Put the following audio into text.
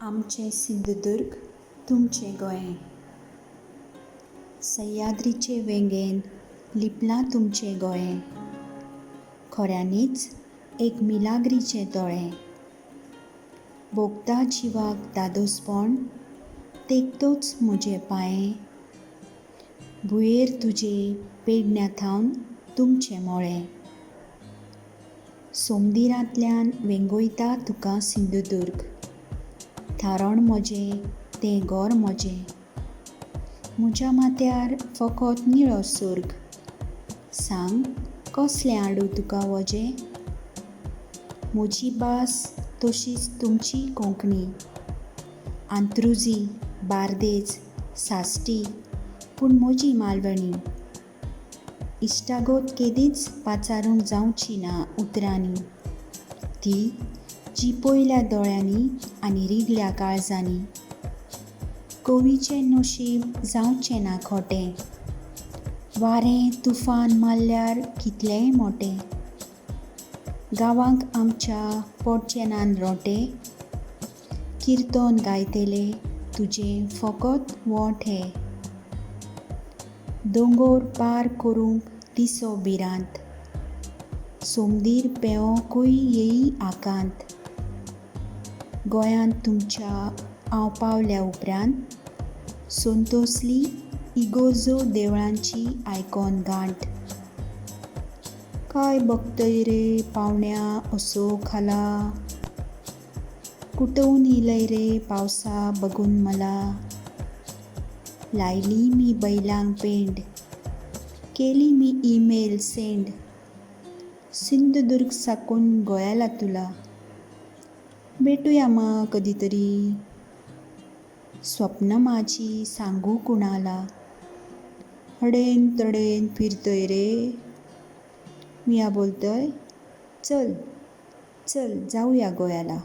आमचे सिंधुदुर्ग तुमचे गोंय. सह्याद्रीचे वेंगेन लिपलां तुमचें गोंय. खऱ्यांनीच एक मिलाग्रीचें दोळें. भोगता जिवाक दादोसपण तेंकतोच म्हजे पांये. भुंयेर तुजे पेडण्या थावन तुमचें मोळें. सोमदिरांतल्यान वेंगोयता तुका सिंधुदुर्ग. थारोण म्हजें तें घर म्हजें. म्हज्या माथ्यार फकत निळो सूर्ग. सांग कसलें हाडूं तुका वजें. म्हजी भास तशीच तुमची कोंकणी. अंत्रुजी, बार्देज, साश्टी पूण म्हजी मालवणी. इश्टागत केदींच पाचारूंक जावची ना उतरांनी. ती जी पळयल्या दोळ्यांनी आनी रिगल्या काळजांनी. कवीचें नशीब जावचें ना खोटें. वारें तुफान मारल्यार कितलेंय मोटें. गांवांक आमच्या पडचे नान रोंटे. किर्तन गायतलें तुजें फकत ओंठ हे. दोंगर पार करूंक दिसो भिरांत. सोमदीर पेंवोकूय येयी आकांत. गोंयांत तुमच्या हांव पावल्या उपरांत संतोसली इगोर्जो देवळांची आयकोन घांट. काय बगतय रे पावण्या असो खाला. कुटून येयलय रे पावसा बगून मला. लायली मी बैलांक पेंड. केली मी ईमेल सेंड. सिंधुदुर्ग साकून गोंयाला तुला. भेटुया मा कधी तरी. स्वप्न माझी सांगू कुणाला. हडेन तडेन फिरतय रे. मिया बोलतय चल चल जाऊया गोंयाला.